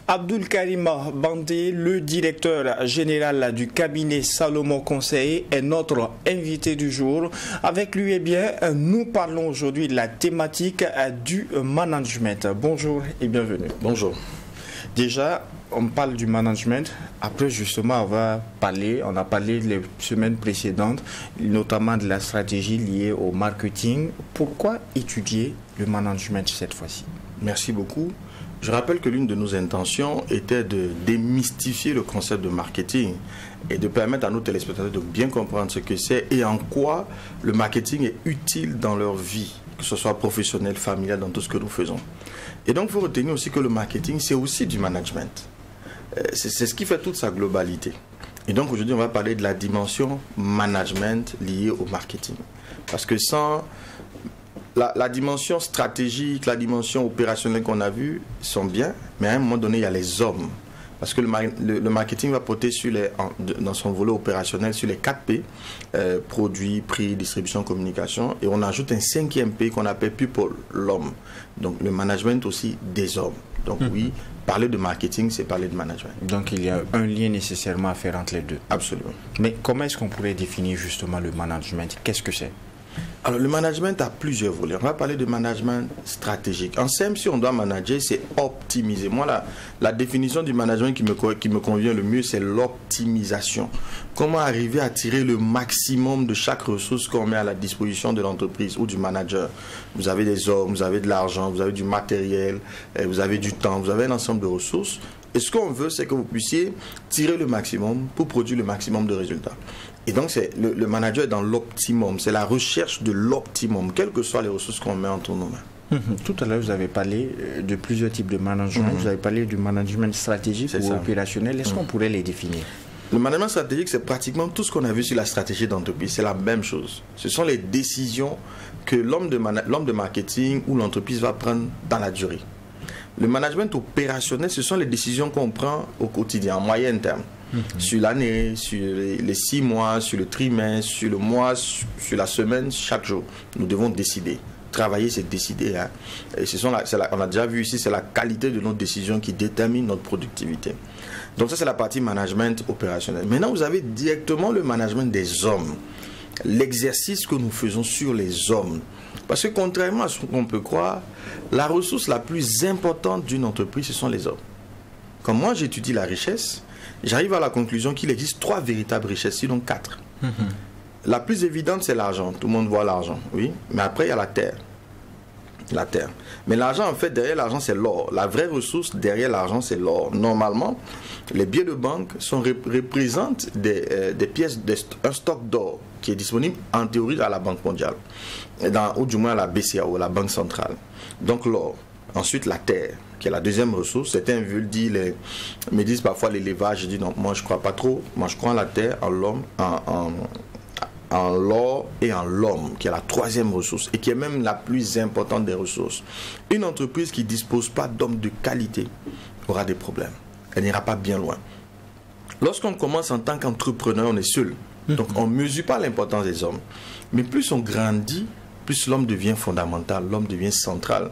Abdul Karim Bandé, le directeur général du cabinet Salomon Conseil, est notre invité du jour. Avec lui, eh bien, nous parlons aujourd'hui de la thématique du management. Bonjour et bienvenue. Bonjour. Déjà, on parle du management. Après, justement, on a parlé les semaines précédentes, notamment de la stratégie liée au marketing. Pourquoi étudier le management cette fois-ci? Merci beaucoup. Je rappelle que l'une de nos intentions était de démystifier le concept de marketing et de permettre à nos téléspectateurs de bien comprendre ce que c'est et en quoi le marketing est utile dans leur vie, que ce soit professionnel, familial, dans tout ce que nous faisons. Et donc, il faut retenir aussi que le marketing, c'est aussi du management. C'est ce qui fait toute sa globalité. Et donc, aujourd'hui, on va parler de la dimension management liée au marketing. Parce que sans la dimension stratégique, la dimension opérationnelle qu'on a vue sont bien, mais à un moment donné, il y a les hommes. Parce que le marketing va porter dans son volet opérationnel sur les 4 P, produits, prix, distribution, communication. Et on ajoute un 5e P qu'on appelle people, l'homme. Donc le management aussi des hommes. Donc oui, parler de marketing, c'est parler de management. Donc il y a un lien nécessairement à faire entre les deux. Absolument. Mais comment est-ce qu'on pourrait définir justement le management? Qu'est-ce que c'est? Alors, le management a plusieurs volets. On va parler de management stratégique. En simple, si on doit manager, c'est optimiser. Moi, la définition du management qui me convient le mieux, c'est l'optimisation. Comment arriver à tirer le maximum de chaque ressource qu'on met à la disposition de l'entreprise ou du manager. Vous avez des hommes, vous avez de l'argent, vous avez du matériel, vous avez du temps, vous avez un ensemble de ressources. Et ce qu'on veut, c'est que vous puissiez tirer le maximum pour produire le maximum de résultats. Et donc, le manager est dans l'optimum. C'est la recherche de l'optimum, quelles que soient les ressources qu'on met entre nos mains. Tout à l'heure, vous avez parlé de plusieurs types de management. Vous avez parlé du management stratégique ou opérationnel. Est-ce qu'on pourrait les définir? Le management stratégique, c'est pratiquement tout ce qu'on a vu sur la stratégie d'entreprise. C'est la même chose. Ce sont les décisions que l'homme de marketing ou l'entreprise va prendre dans la durée. Le management opérationnel, ce sont les décisions qu'on prend au quotidien, en moyen terme. Sur l'année, sur les 6 mois, sur le trimestre, sur le mois, sur la semaine, chaque jour. Nous devons décider. Travailler, c'est décider. Hein. Et on a déjà vu ici, c'est la qualité de nos décisions qui détermine notre productivité. Donc ça, c'est la partie management opérationnel. Maintenant, vous avez directement le management des hommes. L'exercice que nous faisons sur les hommes. Parce que contrairement à ce qu'on peut croire, la ressource la plus importante d'une entreprise, ce sont les hommes. Quand moi, j'étudie la richesse, j'arrive à la conclusion qu'il existe 3 véritables richesses, sinon 4. La plus évidente, c'est l'argent. Tout le monde voit l'argent, oui. Mais après, il y a la terre. La terre. Mais l'argent, en fait, derrière l'argent, c'est l'or. La vraie ressource derrière l'argent, c'est l'or. Normalement, les billets de banque représentent des pièces, un stock d'or qui est disponible en théorie à la Banque mondiale, ou du moins à la BCAO, la Banque centrale. Donc l'or. Ensuite, la terre, qui est la deuxième ressource. Certains me disent parfois l'élevage. Je dis non, moi je ne crois pas trop. Moi je crois en la terre, en l'homme, en l'or et en l'homme, qui est la 3e ressource et qui est même la plus importante des ressources. Une entreprise qui ne dispose pas d'hommes de qualité aura des problèmes. Elle n'ira pas bien loin. Lorsqu'on commence en tant qu'entrepreneur, on est seul. Donc on ne mesure pas l'importance des hommes. Mais plus on grandit, plus l'homme devient fondamental, l'homme devient central.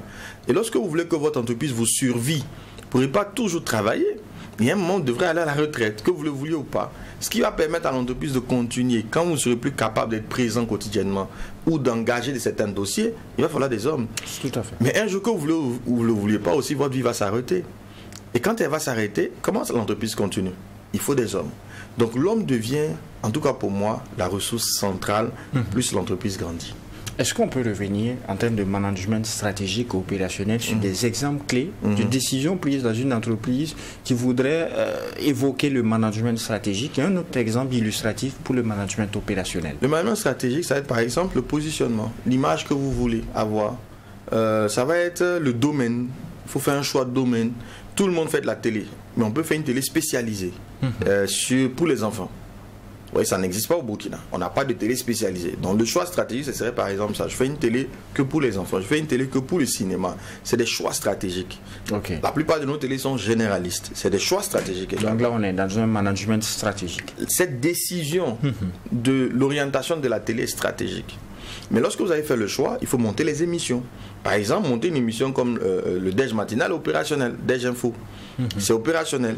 Et lorsque vous voulez que votre entreprise vous survive, vous ne pourrez pas toujours travailler. Il y a un moment, vous devrez aller à la retraite, que vous le vouliez ou pas. Ce qui va permettre à l'entreprise de continuer. Quand vous ne serez plus capable d'être présent quotidiennement ou d'engager de certains dossiers, il va falloir des hommes. Tout à fait. Mais un jour que vous ne le vouliez pas aussi, votre vie va s'arrêter. Et quand elle va s'arrêter, comment l'entreprise continue? Il faut des hommes. Donc l'homme devient, en tout cas pour moi, la ressource centrale, plus l'entreprise grandit. Est-ce qu'on peut revenir en termes de management stratégique ou opérationnel sur des exemples clés de décisions prises dans une entreprise qui voudrait évoquer le management stratégique et un autre exemple illustratif pour le management opérationnel? Le management stratégique, ça va être par exemple le positionnement, l'image que vous voulez avoir. Ça va être le domaine. Il faut faire un choix de domaine. Tout le monde fait de la télé, mais on peut faire une télé spécialisée pour les enfants. Oui, ça n'existe pas au Burkina. On n'a pas de télé spécialisée. Donc le choix stratégique, ce serait par exemple ça. Je fais une télé que pour les enfants. Je fais une télé que pour le cinéma. C'est des choix stratégiques. La plupart de nos télés sont généralistes. C'est des choix stratégiques. Donc là, on est dans un management stratégique. Cette décision de l'orientation de la télé est stratégique. Mais lorsque vous avez fait le choix, il faut monter les émissions. Par exemple, monter une émission comme le Déj matinal opérationnel, Déj Info. C'est opérationnel.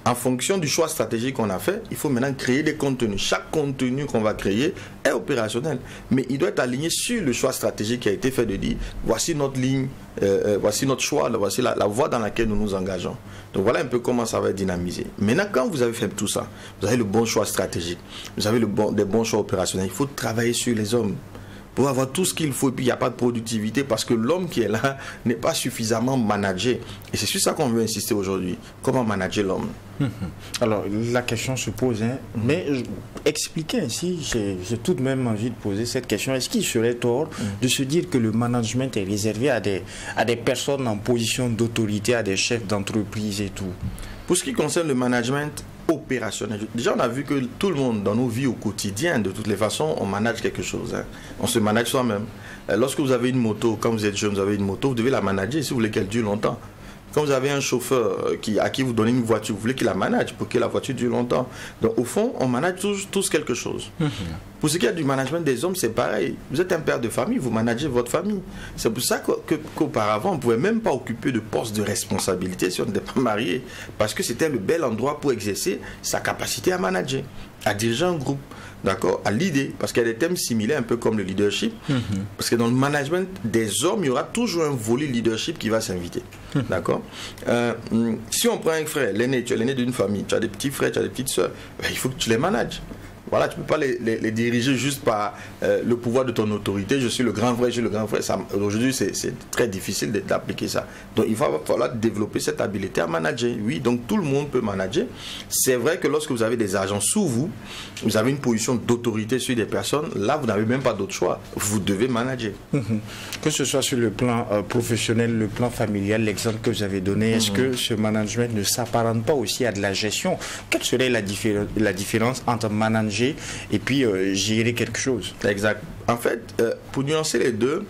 En fonction du choix stratégique qu'on a fait, il faut maintenant créer des contenus. Chaque contenu qu'on va créer est opérationnel. Mais il doit être aligné sur le choix stratégique qui a été fait de dire, voici notre ligne, voici notre choix, voici la voie dans laquelle nous nous engageons. Donc voilà un peu comment ça va être dynamisé. Maintenant, quand vous avez fait tout ça, vous avez le bon choix stratégique, vous avez des bons choix opérationnels, il faut travailler sur les hommes pour avoir tout ce qu'il faut, et puis il n'y a pas de productivité parce que l'homme qui est là n'est pas suffisamment managé. Et c'est sur ça qu'on veut insister aujourd'hui. Comment manager l'homme? Alors, la question se pose, hein, mais expliquer ainsi, j'ai tout de même envie de poser cette question. Est-ce qu'il serait tort de se dire que le management est réservé à des personnes en position d'autorité, à des chefs d'entreprise et tout? Pour ce qui concerne le management opérationnel, déjà on a vu que tout le monde dans nos vies au quotidien, de toutes les façons, on manage quelque chose. Hein. On se manage soi-même. Lorsque vous avez une moto, quand vous êtes jeune, vous avez une moto, vous devez la manager si vous voulez qu'elle dure longtemps. Quand vous avez un chauffeur à qui vous donnez une voiture, vous voulez qu'il la manage pour que la voiture dure longtemps. Donc au fond, on manage tous quelque chose. Pour ce qui est du management des hommes, c'est pareil. Vous êtes un père de famille, vous managez votre famille. C'est pour ça qu'auparavant, on ne pouvait même pas occuper de poste de responsabilité si on n'était pas marié. Parce que c'était le bel endroit pour exercer sa capacité à manager, à diriger un groupe. D'accord, à l'idée, parce qu'il y a des thèmes similaires, un peu comme le leadership, parce que dans le management des hommes, il y aura toujours un volet leadership qui va s'inviter. D'accord. Si on prend un frère, l'aîné, tu es l'aîné d'une famille, tu as des petits frères, tu as des petites soeurs, il faut que tu les manages. Voilà, tu ne peux pas les diriger juste par le pouvoir de ton autorité. Je suis le grand frère, je suis le grand frère. Aujourd'hui, c'est très difficile d'appliquer ça. Donc, il va falloir développer cette habileté à manager. Oui, donc tout le monde peut manager. C'est vrai que lorsque vous avez des agents sous vous, vous avez une position d'autorité sur des personnes. Là, vous n'avez même pas d'autre choix. Vous devez manager. Que ce soit sur le plan professionnel, le plan familial, l'exemple que vous avez donné, est-ce que ce management ne s'apparente pas aussi à de la gestion? Quelle serait la différence entre manager et puis gérer quelque chose? Exact. En fait, pour nuancer les deux,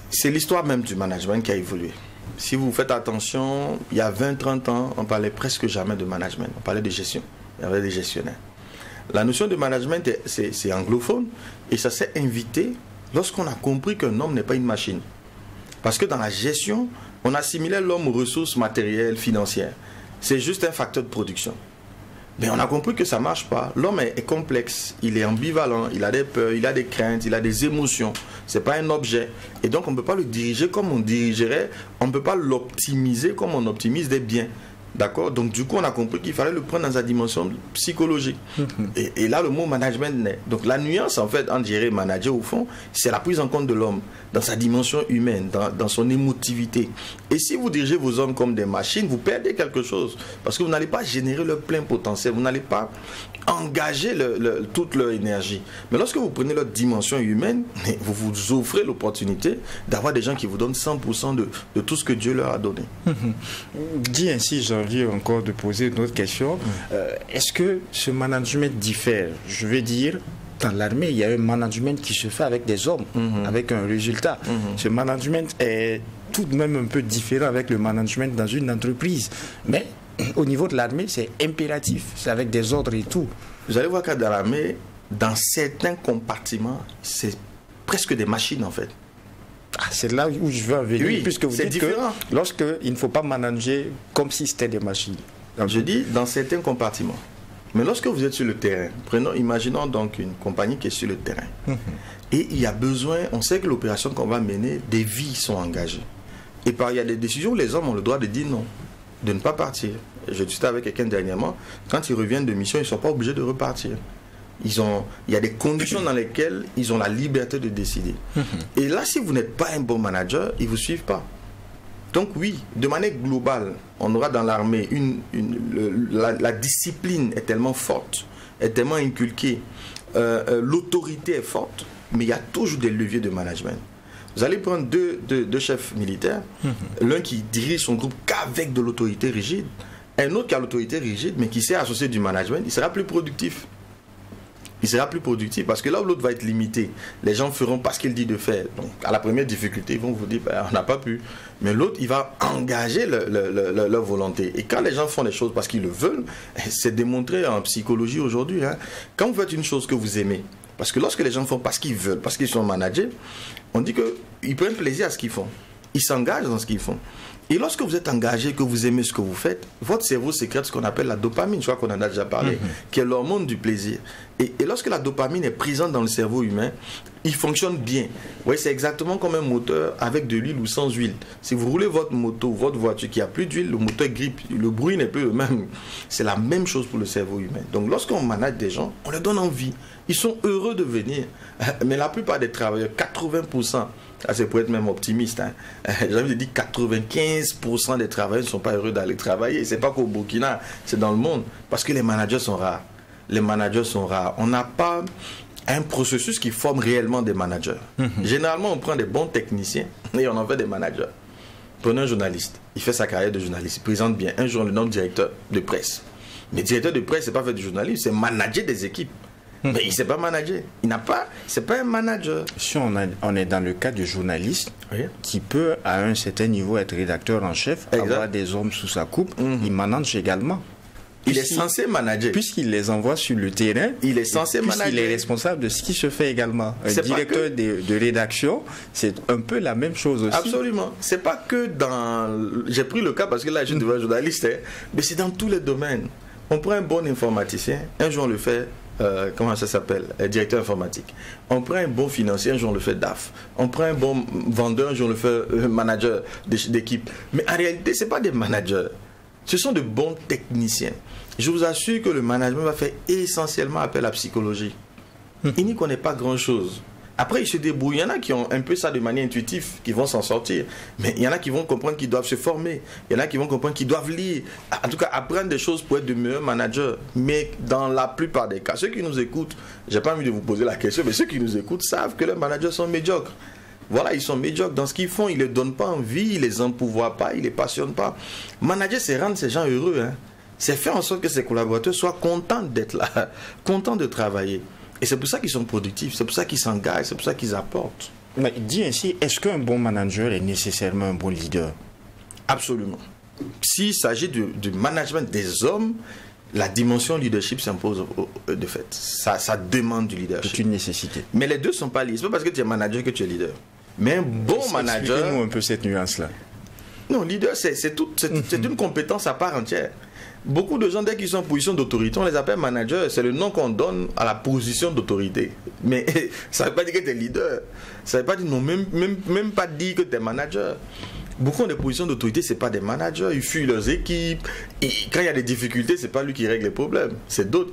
c'est l'histoire même du management qui a évolué. Si vous faites attention, il y a 20-30 ans, on parlait presque jamais de management. On parlait de gestion. Il y avait des gestionnaires. La notion de management, c'est anglophone et ça s'est invité lorsqu'on a compris qu'un homme n'est pas une machine. Parce que dans la gestion, on assimilait l'homme aux ressources matérielles, financières. C'est juste un facteur de production. Mais on a compris que ça ne marche pas. L'homme est complexe, il est ambivalent, il a des peurs, il a des craintes, il a des émotions. Ce n'est pas un objet. Et donc on ne peut pas le diriger comme on dirigerait, on ne peut pas l'optimiser comme on optimise des biens. D'accord. Donc du coup on a compris qu'il fallait le prendre dans sa dimension psychologique. Et là le mot management naît. Donc la nuance en fait entre gérer et manager au fond, c'est la prise en compte de l'homme dans sa dimension humaine, dans son émotivité. Et si vous dirigez vos hommes comme des machines, vous perdez quelque chose. Parce que vous n'allez pas générer leur plein potentiel, vous n'allez pas engager toute leur énergie. Mais lorsque vous prenez leur dimension humaine, vous vous offrez l'opportunité d'avoir des gens qui vous donnent 100% de tout ce que Dieu leur a donné. Dit ainsi, j'ai envie encore de poser une autre question. Est-ce que ce management diffère? Je veux dire, dans l'armée, il y a un management qui se fait avec des hommes, avec un résultat. Ce management est tout de même un peu différent avec le management dans une entreprise. Mais au niveau de l'armée, c'est impératif. C'est avec des ordres et tout. Vous allez voir que dans l'armée, dans certains compartiments, c'est presque des machines en fait. Ah, c'est là où je veux en venir, oui, puisque vous dites différent. Que lorsqu'il ne faut pas manager comme si c'était des machines. Donc, je dis dans certains compartiments. Mais lorsque vous êtes sur le terrain, imaginons donc une compagnie qui est sur le terrain. Et il y a besoin, on sait que l'opération qu'on va mener, des vies sont engagées. Et il y a des décisions où les hommes ont le droit de dire non, de ne pas partir. Je discutais avec quelqu'un dernièrement, quand ils reviennent de mission, ils ne sont pas obligés de repartir. Il y a des conditions dans lesquelles ils ont la liberté de décider. Et là, si vous n'êtes pas un bon manager, ils ne vous suivent pas. Donc oui, de manière globale, on aura dans l'armée la discipline est tellement forte, est tellement inculquée, l'autorité est forte, mais il y a toujours des leviers de management. Vous allez prendre deux chefs militaires, l'un qui dirige son groupe qu'avec de l'autorité rigide, un autre qui a l'autorité rigide, mais qui s'est associé du management, il sera plus productif. Il sera plus productif parce que là où l'autre va être limité, les gens feront pas ce qu'il dit de faire. Donc à la première difficulté, ils vont vous dire on n'a pas pu. Mais l'autre, il va engager leur volonté. Et quand les gens font les choses parce qu'ils le veulent, c'est démontré en psychologie aujourd'hui. Hein. Quand vous faites une chose que vous aimez, Parce que lorsque les gens font parce qu'ils veulent, parce qu'ils sont managés, on dit qu'ils prennent plaisir à ce qu'ils font. Ils s'engagent dans ce qu'ils font. Et lorsque vous êtes engagé, que vous aimez ce que vous faites, votre cerveau sécrète ce qu'on appelle la dopamine, je crois qu'on en a déjà parlé, qui est l'hormone du plaisir. Et lorsque la dopamine est présente dans le cerveau humain, il fonctionne bien. Oui, c'est exactement comme un moteur avec de l'huile ou sans huile. Si vous roulez votre moto, votre voiture qui a plus d'huile, le moteur grippe, le bruit n'est plus le même. C'est la même chose pour le cerveau humain. Donc lorsqu'on manage des gens, on leur donne envie. Ils sont heureux de venir. Mais la plupart des travailleurs, 80%, c'est pour être même optimiste, hein. J'ai envie de dire 95% des travailleurs ne sont pas heureux d'aller travailler. C'est pas qu'au Burkina, c'est dans le monde. Parce que les managers sont rares. Les managers sont rares. On n'a pas un processus qui forme réellement des managers. Généralement, on prend des bons techniciens et on en fait des managers. Prenez un journaliste. Il fait sa carrière de journaliste. Il présente bien. Un jour, on le nomme directeur de presse. Mais directeur de presse, c'est pas faire du journalisme, c'est manager des équipes. Mais il ne sait pas manager. C'est pas un manager. Si on est dans le cas du journaliste, qui peut, à un certain niveau, être rédacteur en chef, avoir des hommes sous sa coupe, il manage également. Il est censé manager. Puisqu'il les envoie sur le terrain, il est censé manager. Il est responsable de ce qui se fait également. Un directeur de rédaction, c'est un peu la même chose aussi. Absolument. C'est pas que dans... J'ai pris le cas parce que là, je suis devant un journaliste, mais c'est dans tous les domaines. On prend un bon informaticien, un jour on le fait... comment ça s'appelle, directeur informatique. On prend un bon financier, un jour on le fait DAF. On prend un bon vendeur, un jour on le fait manager d'équipe. Mais en réalité, ce n'est pas des managers. Ce sont de bons techniciens. Je vous assure que le management va faire essentiellement appel à la psychologie. Il n'y connaît pas grand-chose. Après, ils se débrouillent. Il y en a qui ont un peu ça de manière intuitive, qui vont s'en sortir. Mais il y en a qui vont comprendre qu'ils doivent se former. Il y en a qui vont comprendre qu'ils doivent lire. En tout cas, apprendre des choses pour être de meilleurs managers. Mais dans la plupart des cas, ceux qui nous écoutent, je n'ai pas envie de vous poser la question, mais ceux qui nous écoutent savent que les managers sont médiocres. Voilà, ils sont médiocres dans ce qu'ils font. Ils ne les donnent pas envie, ils ne les empouvoient pas, ils ne les passionnent pas. Manager, c'est rendre ces gens heureux. Hein. C'est faire en sorte que ces collaborateurs soient contents d'être là, contents de travailler. Et c'est pour ça qu'ils sont productifs, c'est pour ça qu'ils s'engagent, c'est pour ça qu'ils apportent. Mais dis ainsi, est-ce qu'un bon manager est nécessairement un bon leader? Absolument. S'il s'agit du management des hommes, la dimension leadership s'impose de fait. Ça demande du leadership. C'est une nécessité. Mais les deux ne sont pas liés. Ce n'est pas parce que tu es manager que tu es leader. Mais un bon manager... Expliquez-nous un peu cette nuance-là. Non, leader, c'est une compétence à part entière. Beaucoup de gens, dès qu'ils sont en position d'autorité, on les appelle managers. C'est le nom qu'on donne à la position d'autorité. Mais ça ne veut pas dire que tu es leader. Ça ne veut pas dire, non, même pas dire que tu es manager. Beaucoup ont des positions d'autorité, ce n'est pas des managers. Ils fuient leurs équipes. Et quand il y a des difficultés, ce n'est pas lui qui règle les problèmes. C'est d'autres.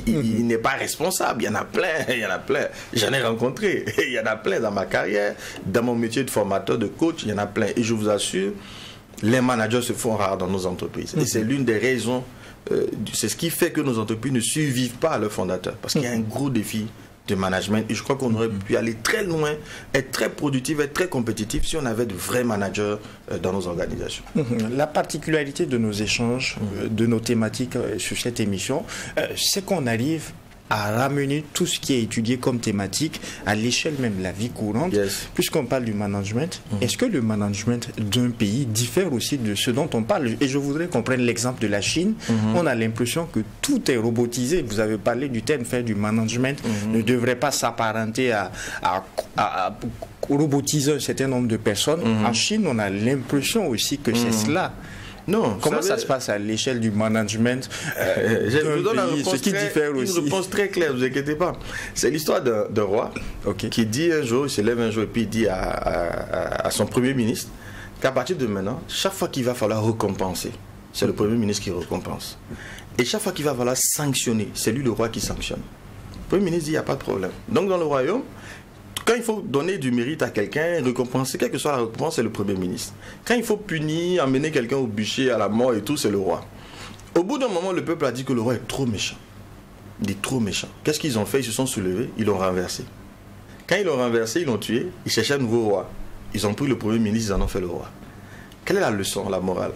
Il n'est pas responsable. Il y en a plein. Il y en a plein. J'en ai rencontré. Il y en a plein dans ma carrière. Dans mon métier de formateur, de coach, il y en a plein. Et je vous assure, les managers se font rares dans nos entreprises. Et c'est l'une des raisons, c'est ce qui fait que nos entreprises ne survivent pas à leurs fondateurs. Parce qu'il y a un gros défi de management. Et je crois qu'on aurait pu aller très loin, être très productif, être très compétitif si on avait de vrais managers dans nos organisations. La particularité de nos échanges, de nos thématiques sur cette émission, c'est qu'on arrive à ramener tout ce qui est étudié comme thématique à l'échelle même de la vie courante. Puisqu'on parle du management, est-ce que le management d'un pays diffère aussi de ce dont on parle? Et je voudrais qu'on prenne l'exemple de la Chine. On a l'impression que tout est robotisé. Vous avez parlé du terme faire du management ne devrait pas s'apparenter à robotiser un certain nombre de personnes. En Chine, on a l'impression aussi que c'est cela. Non, comment ça se passe à l'échelle du management je vous donne une réponse très claire, ne vous inquiétez pas. C'est l'histoire d'un roi qui dit un jour, il se lève un jour et puis il dit à son premier ministre qu'à partir de maintenant, chaque fois qu'il va falloir récompenser, c'est le premier ministre qui récompense. Et chaque fois qu'il va falloir sanctionner, c'est lui le roi qui sanctionne. Le premier ministre dit il n'y a pas de problème. Donc dans le royaume, quand il faut donner du mérite à quelqu'un, récompenser, quelle que soit la récompense, c'est le Premier ministre. Quand il faut punir, emmener quelqu'un au bûcher, à la mort et tout, c'est le roi. Au bout d'un moment, le peuple a dit que le roi est trop méchant. Il est trop méchant. Qu'est-ce qu'ils ont fait? Ils se sont soulevés, ils l'ont renversé. Quand ils l'ont renversé, ils l'ont tué, ils cherchaient un nouveau roi. Ils ont pris le Premier ministre, ils en ont fait le roi. Quelle est la leçon, la morale?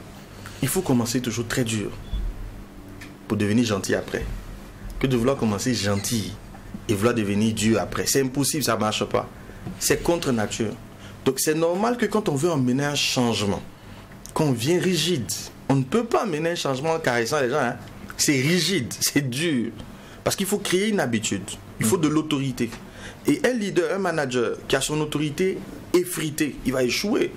Il faut commencer toujours très dur pour devenir gentil après. Que de vouloir commencer gentil et vouloir devenir Dieu après. C'est impossible, ça ne marche pas. C'est contre nature. Donc c'est normal que quand on veut emmener un changement, qu'on vient rigide. On ne peut pas amener un changement en caressant les gens. Hein. C'est rigide, c'est dur. Parce qu'il faut créer une habitude. Il faut de l'autorité. Et un leader, un manager qui a son autorité effritée, il va échouer.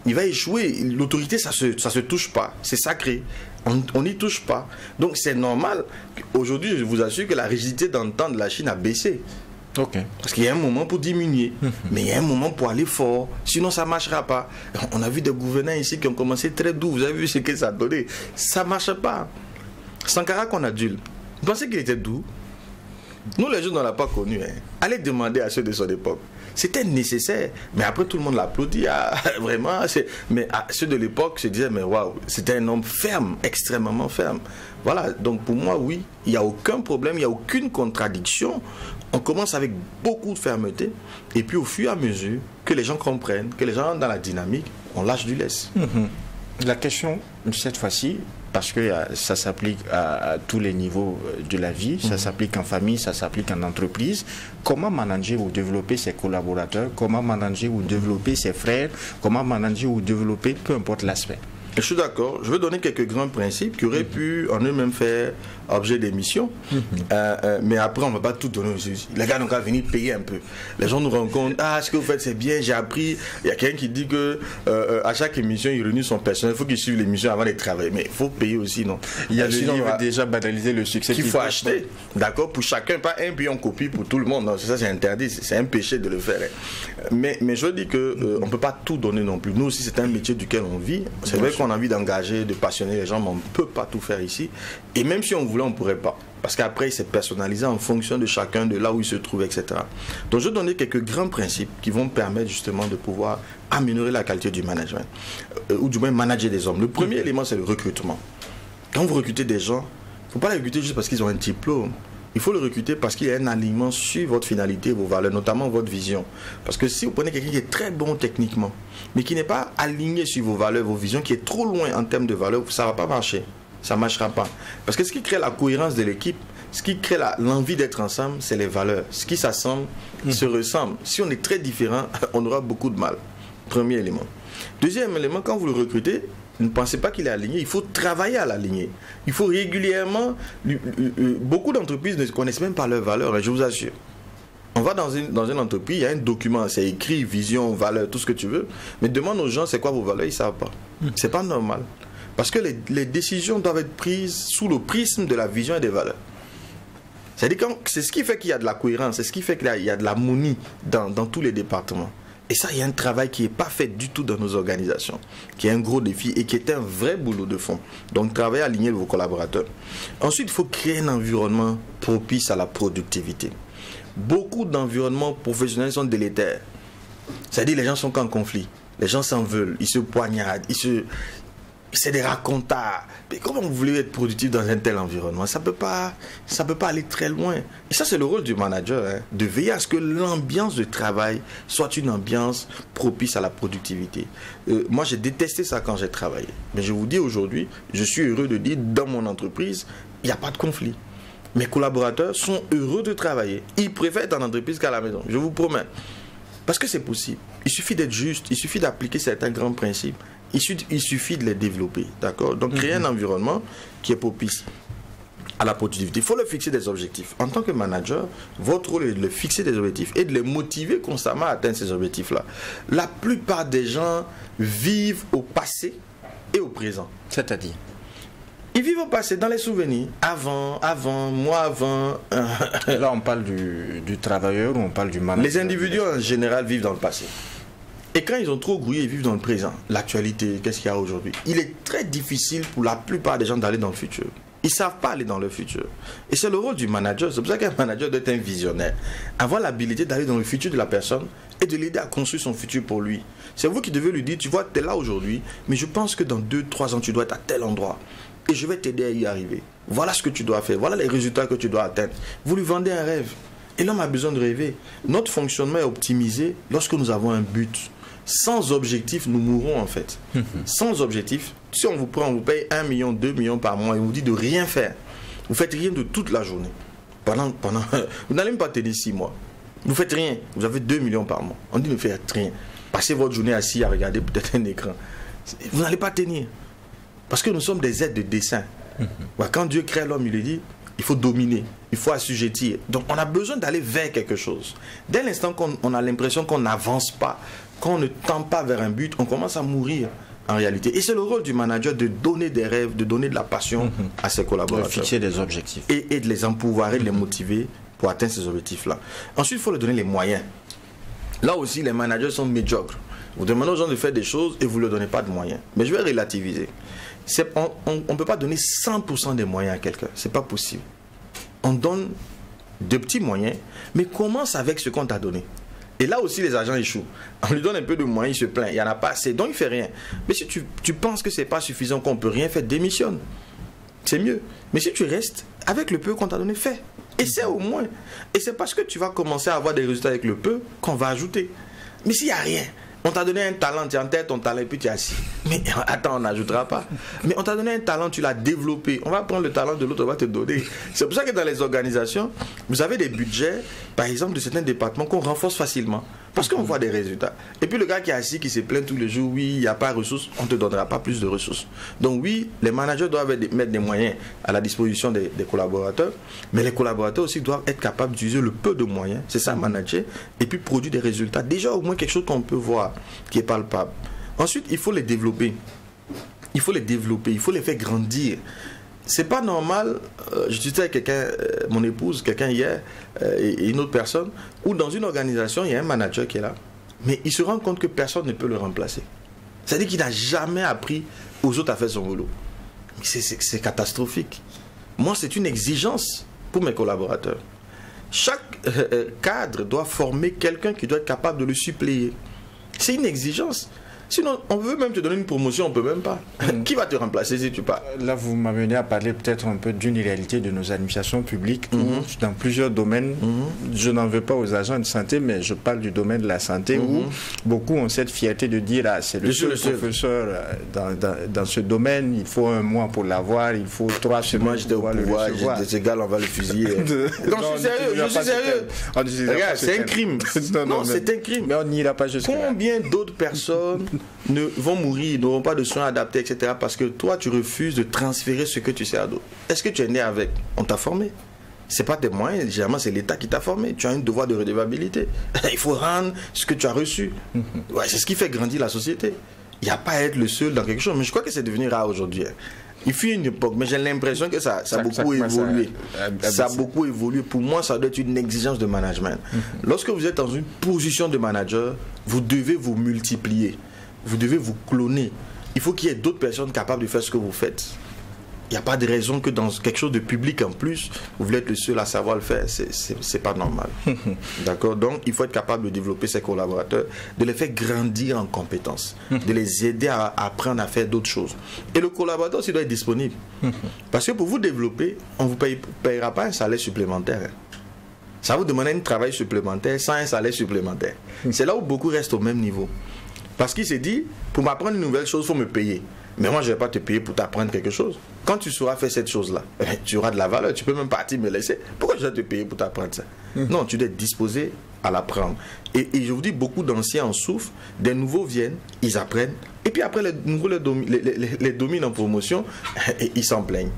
Il va échouer. L'autorité, ça se touche pas. C'est sacré. On n'y touche pas. Donc c'est normal. Aujourd'hui, je vous assure que la rigidité dans le temps de la Chine a baissé. Okay. Parce qu'il y a un moment pour diminuer, mais il y a un moment pour aller fort. Sinon, ça ne marchera pas. On a vu des gouvernants ici qui ont commencé très doux. Vous avez vu ce que ça a donné. Ça ne marche pas. Sankara qu'on adule, vous pensez qu'il était doux? Nous, les jeunes, on ne l'a pas connu. Hein. Allez demander à ceux de son époque. C'était nécessaire. Mais après, tout le monde l'applaudit. Ah, vraiment. Mais ceux de l'époque se disaient, mais waouh, c'était un homme ferme, extrêmement ferme. Voilà. Donc, pour moi, oui, il n'y a aucun problème, il n'y a aucune contradiction. On commence avec beaucoup de fermeté. Et puis, au fur et à mesure que les gens comprennent, que les gens entrent dans la dynamique, on lâche du lest. La question, cette fois-ci, parce que ça s'applique à tous les niveaux de la vie, ça s'applique en famille, ça s'applique en entreprise. Comment manager ou développer ses collaborateurs? Comment manager ou développer ses frères? Comment manager ou développer, peu importe l'aspect? Je suis d'accord. Je vais donner quelques grands principes qui auraient pu en eux-mêmes faire objet d'émission. Mais après, on ne va pas tout donner. Les gars n'ont qu'à venir payer un peu. Les gens nous rencontrent. Ah, ce que vous faites, c'est bien, j'ai appris. Il y a quelqu'un qui dit que à chaque émission, il réunit son personnel. Il faut qu'il suive l'émission avant de travailler. Mais il faut payer aussi, non? Il y a le livre déjà banalisé le succès qu'il faut acheter. D'accord? Pour chacun, pas un puis on copie pour tout le monde. Non, ça, c'est interdit. C'est un péché de le faire. Mais je dis qu'on ne peut pas tout donner non plus. Nous aussi, c'est un métier duquel on vit. C'est vrai qu'on a envie d'engager, de passionner les gens, mais on ne peut pas tout faire ici. Et même si on voulait, on ne pourrait pas. Parce qu'après, c'est personnalisé en fonction de chacun, de là où il se trouve, etc. Donc, je vais donner quelques grands principes qui vont permettre justement de pouvoir améliorer la qualité du management. Ou du moins manager des hommes. Le premier élément, c'est le recrutement. Quand vous recrutez des gens, il ne faut pas les recruter juste parce qu'ils ont un diplôme. Il faut le recruter parce qu'il y a un alignement sur votre finalité, vos valeurs, notamment votre vision. Parce que si vous prenez quelqu'un qui est très bon techniquement, mais qui n'est pas aligné sur vos valeurs, vos visions, qui est trop loin en termes de valeurs, ça ne va pas marcher. Ça ne marchera pas. Parce que ce qui crée la cohérence de l'équipe, ce qui crée l'envie d'être ensemble, c'est les valeurs. Ce qui s'assemble se ressemble. Si on est très différent, on aura beaucoup de mal. Premier élément. Deuxième élément, quand vous le recrutez, ne pensez pas qu'il est aligné, il faut travailler à l'aligner. Il faut régulièrement... Beaucoup d'entreprises ne connaissent même pas leurs valeurs, je vous assure. On va dans une entreprise, il y a un document, c'est écrit, vision, valeur, tout ce que tu veux, mais demande aux gens c'est quoi vos valeurs, ils ne savent pas. C'est pas normal. Parce que les décisions doivent être prises sous le prisme de la vision et des valeurs. C'est-à-dire que c'est ce qui fait qu'il y a de la cohérence, c'est ce qui fait qu'il y a de l'harmonie dans tous les départements. Et ça, il y a un travail qui n'est pas fait du tout dans nos organisations, qui est un gros défi et qui est un vrai boulot de fond. Donc, travailler à aligner vos collaborateurs. Ensuite, il faut créer un environnement propice à la productivité. Beaucoup d'environnements professionnels sont délétères. C'est-à-dire les gens sont en conflit. Les gens s'en veulent, ils se poignardent, c'est des racontards. Mais comment vous voulez être productif dans un tel environnement? Ça peut pas aller très loin. Et ça, c'est le rôle du manager, hein, de veiller à ce que l'ambiance de travail soit une ambiance propice à la productivité. Moi, j'ai détesté ça quand j'ai travaillé. Mais je vous dis aujourd'hui, je suis heureux de dire, dans mon entreprise, il n'y a pas de conflit. Mes collaborateurs sont heureux de travailler. Ils préfèrent être en entreprise qu'à la maison, je vous promets. Parce que c'est possible. Il suffit d'être juste, il suffit d'appliquer certains grands principes. Il suffit de les développer, d'accord? Donc, créer un environnement qui est propice à la productivité. Il faut leur fixer des objectifs. En tant que manager, votre rôle est de leur fixer des objectifs et de les motiver constamment à atteindre ces objectifs-là. La plupart des gens vivent au passé et au présent. C'est-à-dire? Ils vivent au passé, dans les souvenirs. Avant, moi avant. Là, on parle du travailleur ou on parle du manager? Les individus, en général, vivent dans le passé. Et quand ils ont trop grouillé, ils vivent dans le présent. L'actualité, qu'est-ce qu'il y a aujourd'hui? Il est très difficile pour la plupart des gens d'aller dans le futur. Ils ne savent pas aller dans le futur. Et c'est le rôle du manager. C'est pour ça qu'un manager doit être un visionnaire. Avoir l'habilité d'aller dans le futur de la personne et de l'aider à construire son futur pour lui. C'est vous qui devez lui dire, tu vois, tu es là aujourd'hui, mais je pense que dans 2-3 ans, tu dois être à tel endroit. Et je vais t'aider à y arriver. Voilà ce que tu dois faire. Voilà les résultats que tu dois atteindre. Vous lui vendez un rêve. Et l'homme a besoin de rêver. Notre fonctionnement est optimisé lorsque nous avons un but. Sans objectif, nous mourrons en fait. Sans objectif, si on vous prend, on vous paye 1 million, 2 millions par mois et on vous dit de rien faire. Vous faites rien de toute la journée. Vous n'allez même pas tenir 6 mois. Vous faites rien. Vous avez 2 millions par mois. On dit ne faites rien. Passez votre journée assis à regarder peut-être un écran. Vous n'allez pas tenir. Parce que nous sommes des êtres de dessein. Quand Dieu crée l'homme, il lui dit, il faut dominer, il faut assujettir. Donc on a besoin d'aller vers quelque chose. Dès l'instant qu'on a l'impression qu'on n'avance pas, qu'on ne tend pas vers un but, on commence à mourir en réalité. Et c'est le rôle du manager de donner des rêves, de donner de la passion à ses collaborateurs. De fixer des objectifs. Et de les empouvoirer, de les motiver pour atteindre ces objectifs-là. Ensuite, il faut leur donner les moyens. Là aussi, les managers sont médiocres. Vous demandez aux gens de faire des choses et vous ne leur donnez pas de moyens. Mais je vais relativiser. On ne peut pas donner 100% des moyens à quelqu'un. Ce n'est pas possible. On donne de petits moyens, mais commence avec ce qu'on t'a donné. Et là aussi, les agents échouent. On lui donne un peu de moyens, il se plaint. Il n'y en a pas assez, donc il ne fait rien. Mais si tu penses que ce n'est pas suffisant, qu'on ne peut rien faire, démissionne. C'est mieux. Mais si tu restes, avec le peu qu'on t'a donné, fais. Essaie au moins. Et c'est parce que tu vas commencer à avoir des résultats avec le peu qu'on va ajouter. Mais s'il n'y a rien, on t'a donné un talent, tu es en tête ton talent et puis tu es assis. Mais attends, on n'ajoutera pas. Mais on t'a donné un talent, tu l'as développé. On va prendre le talent de l'autre, on va te donner. C'est pour ça que dans les organisations, vous avez des budgets, par exemple, de certains départements qu'on renforce facilement. Parce qu'on voit des résultats. Et puis le gars qui est assis, qui se plaint tous les jours, oui, il n'y a pas de ressources, on ne te donnera pas plus de ressources. Donc oui, les managers doivent mettre des moyens à la disposition des collaborateurs, mais les collaborateurs aussi doivent être capables d'utiliser le peu de moyens, c'est ça, manager, et puis produire des résultats. Déjà au moins quelque chose qu'on peut voir, qui est palpable. Ensuite, il faut les développer. Il faut les développer, il faut les faire grandir. C'est pas normal, je disais avec quelqu'un, mon épouse, quelqu'un hier, et une autre personne, où dans une organisation, il y a un manager qui est là, mais il se rend compte que personne ne peut le remplacer. C'est-à-dire qu'il n'a jamais appris aux autres à faire son boulot. C'est catastrophique. Moi, c'est une exigence pour mes collaborateurs. Chaque cadre doit former quelqu'un qui doit être capable de le suppléer. C'est une exigence. Sinon, on veut même te donner une promotion, on ne peut même pas. Qui va te remplacer si tu pars? Là, vous m'amenez à parler peut-être un peu d'une réalité de nos administrations publiques où, dans plusieurs domaines, je n'en veux pas aux agents de santé, mais je parle du domaine de la santé où beaucoup ont cette fierté de dire c'est le seul professeur dans ce domaine, il faut un mois pour l'avoir, il faut 3 semaines moi, j'étais au pouvoir, j'ai des égales, on va le fusiller. Non, je suis sérieux. Regarde, c'est un crime. Non, c'est un crime. Mais on n'ira pas jusqu'à là. Combien d'autres personnes vont mourir, n'auront pas de soins adaptés, etc. parce que toi, tu refuses de transférer ce que tu sais à d'autres. Est-ce que tu es né avec? On t'a formé. Ce n'est pas tes moyens, généralement c'est l'État qui t'a formé. Tu as un devoir de redevabilité. Il faut rendre ce que tu as reçu. Ouais, c'est ce qui fait grandir la société. Il n'y a pas à être le seul dans quelque chose. Mais je crois que c'est devenu rare aujourd'hui. Il fut une époque, mais j'ai l'impression que ça a beaucoup évolué. Ça a beaucoup évolué. Pour moi, ça doit être une exigence de management. Lorsque vous êtes dans une position de manager, vous devez vous multiplier. Vous devez vous cloner. Il faut qu'il y ait d'autres personnes capables de faire ce que vous faites. Il n'y a pas de raison que dans quelque chose de public en plus, vous voulez être le seul à savoir le faire. C'est pas normal. D'accord? Donc, il faut être capable de développer ses collaborateurs, de les faire grandir en compétences, de les aider à apprendre à faire d'autres choses. Et le collaborateur aussi doit être disponible. Parce que pour vous développer, on ne vous payera pas un salaire supplémentaire. Ça va vous demander un travail supplémentaire sans un salaire supplémentaire. C'est là où beaucoup restent au même niveau. Parce qu'il s'est dit, pour m'apprendre une nouvelle chose, il faut me payer. Mais moi, je ne vais pas te payer pour t'apprendre quelque chose. Quand tu sauras faire cette chose-là, tu auras de la valeur. Tu peux même partir me laisser. Pourquoi je dois te payer pour t'apprendre ça? Non, tu dois être disposé à l'apprendre. Et je vous dis, beaucoup d'anciens en souffrent. Des nouveaux viennent, ils apprennent. Et puis après, les nouveaux les dominent en promotion et ils s'en plaignent.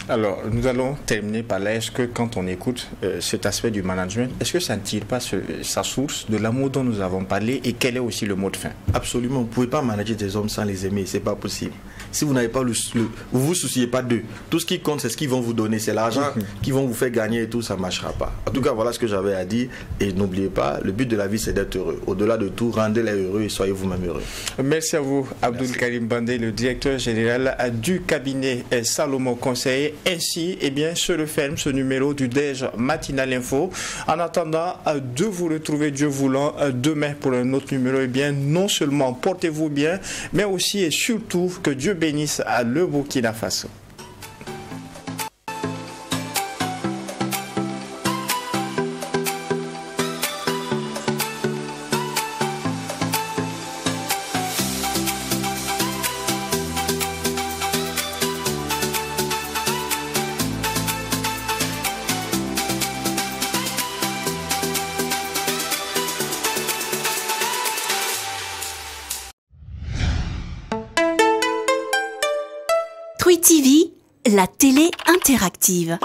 Alors, nous allons terminer par là. Est-ce que quand on écoute cet aspect du management, est-ce que ça ne tire pas sa source de l'amour dont nous avons parlé et quel est aussi le mot de fin? Absolument. Vous ne pouvez pas manager des hommes sans les aimer. Ce n'est pas possible. Si vous n'avez pas vous vous souciez pas d'eux. Tout ce qui compte, c'est ce qu'ils vont vous donner. C'est l'argent qu'ils vont vous faire gagner et tout, ça ne marchera pas. En tout cas, voilà ce que j'avais à dire. Et n'oubliez pas, le but de la vie, c'est d'être heureux. Au-delà de tout, rendez-les heureux et soyez vous-même heureux. Merci à vous, Abdoul Karim Bandé, le directeur général du cabinet Salomon Conseil. Ainsi, se referme ce numéro du DEJ Matinal Info. En attendant de vous retrouver, Dieu voulant, demain pour un autre numéro, non seulement portez-vous bien, mais aussi et surtout que Dieu bénisse le Burkina Faso. TV, La télé interactive.